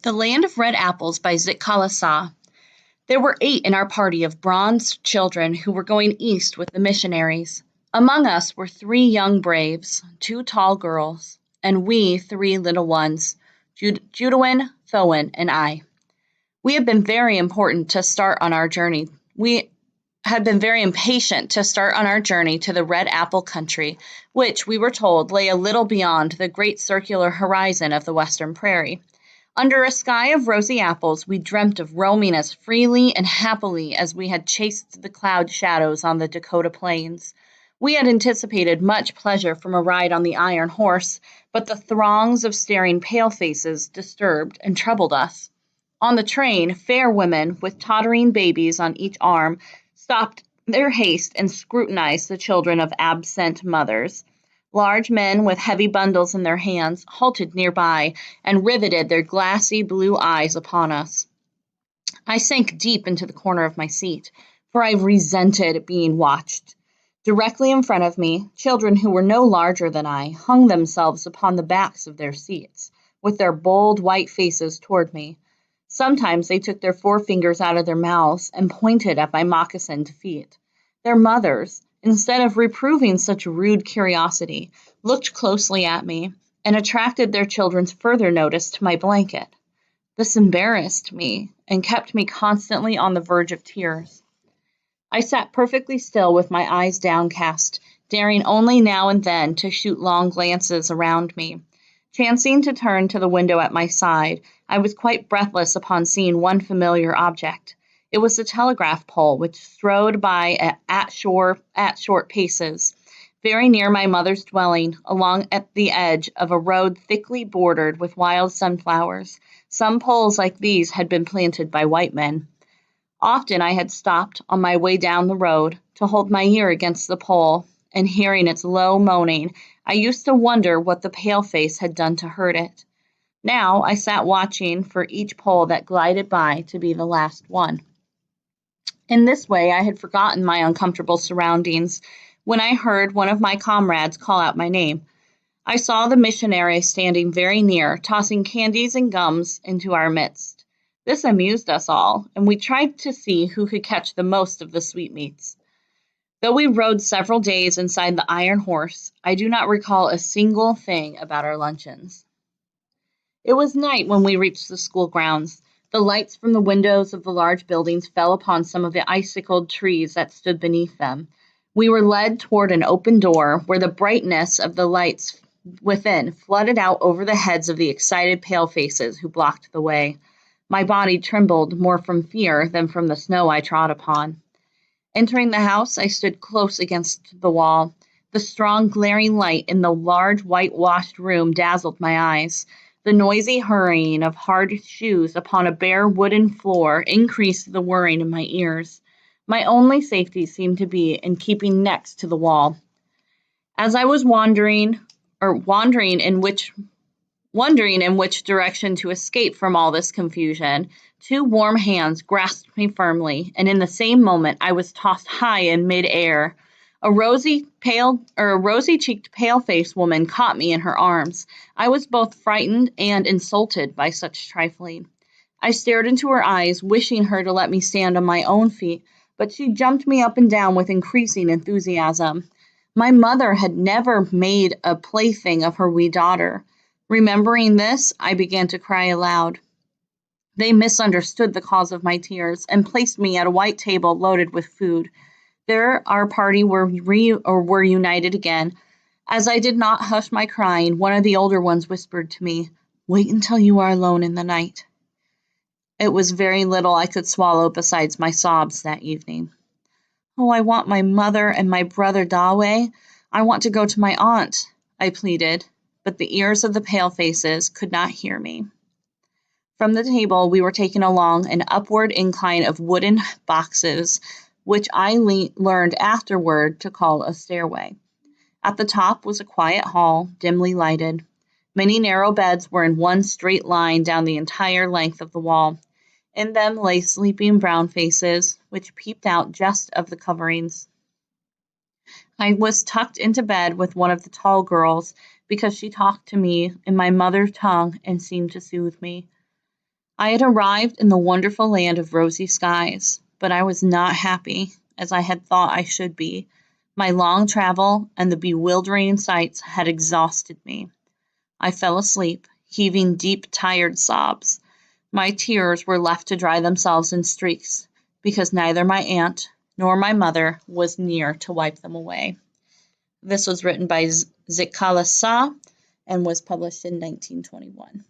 The Land of Red Apples by Zitkala Sa. There were 8 in our party of bronzed children who were going east with the missionaries. Among us were 3 young braves, 2 tall girls, and we 3 little ones, Judwin, Thoin, and I. We had been very important to start on our journey. We had been very impatient to start on our journey to the Red Apple country, which, we were told, lay a little beyond the great circular horizon of the western prairie. Under a sky of rosy apples, we dreamt of roaming as freely and happily as we had chased the cloud shadows on the Dakota plains. We had anticipated much pleasure from a ride on the iron horse, but the throngs of staring pale-faces disturbed and troubled us. On the train, fair women, with tottering babies on each arm, stopped their haste and scrutinized the children of absent mothers. Large men with heavy bundles in their hands halted nearby and riveted their glassy blue eyes upon us. I sank deep into the corner of my seat, for I resented being watched. Directly in front of me, children who were no larger than I hung themselves upon the backs of their seats, with their bold white faces toward me. Sometimes they took their forefingers out of their mouths and pointed at my moccasined feet. Their mothers, instead of reproving such rude curiosity, looked closely at me and attracted their children's further notice to my blanket. This embarrassed me and kept me constantly on the verge of tears. I sat perfectly still with my eyes downcast, daring only now and then to shoot long glances around me. Chancing to turn to the window at my side, I was quite breathless upon seeing one familiar object. It was the telegraph pole, which strode by at short paces, very near my mother's dwelling, along at the edge of a road thickly bordered with wild sunflowers. Some poles like these had been planted by white men. Often I had stopped on my way down the road to hold my ear against the pole, and hearing its low moaning, I used to wonder what the pale-face had done to hurt it. Now I sat watching for each pole that glided by to be the last one. In this way I had forgotten my uncomfortable surroundings when I heard one of my comrades call out my name. I saw the missionary standing very near, tossing candies and gums into our midst. This amused us all, and we tried to see who could catch the most of the sweetmeats. Though we rode several days inside the iron horse, I do not recall a single thing about our luncheons. It was night when we reached the school grounds. The lights from the windows of the large buildings fell upon some of the icicled trees that stood beneath them. We were led toward an open door where the brightness of the lights within flooded out over the heads of the excited pale-faces who blocked the way. My body trembled more from fear than from the snow I trod upon. Entering the house, I stood close against the wall. The strong, glaring light in the large, whitewashed room dazzled my eyes. The noisy hurrying of hard shoes upon a bare wooden floor increased the whirring in my ears. My only safety seemed to be in keeping next to the wall. As I was wondering in which direction to escape from all this confusion, 2 warm hands grasped me firmly, and in the same moment I was tossed high in mid-air. A rosy-cheeked, pale-faced woman caught me in her arms. I was both frightened and insulted by such trifling. I stared into her eyes, wishing her to let me stand on my own feet, but she jumped me up and down with increasing enthusiasm. My mother had never made a plaything of her wee daughter. Remembering this, I began to cry aloud. They misunderstood the cause of my tears and placed me at a white table loaded with food. There our party were united again. As I did not hush my crying, one of the older ones whispered to me, "Wait until you are alone in the night." It was very little I could swallow besides my sobs that evening. "Oh, I want my mother and my brother Dawe. I want to go to my aunt," I pleaded, but the ears of the pale-faces could not hear me. From the table we were taken along an upward incline of wooden boxes, which I learned afterward to call a stairway. At the top was a quiet hall, dimly lighted. Many narrow beds were in one straight line down the entire length of the wall. In them lay sleeping brown faces, which peeped out just of the coverings. I was tucked into bed with one of the tall girls because she talked to me in my mother's tongue and seemed to soothe me. I had arrived in the wonderful land of rosy skies, but I was not happy, as I had thought I should be. My long travel and the bewildering sights had exhausted me. I fell asleep, heaving deep, tired sobs. My tears were left to dry themselves in streaks, because neither my aunt nor my mother was near to wipe them away. This was written by Zicala Sa and was published in 1921.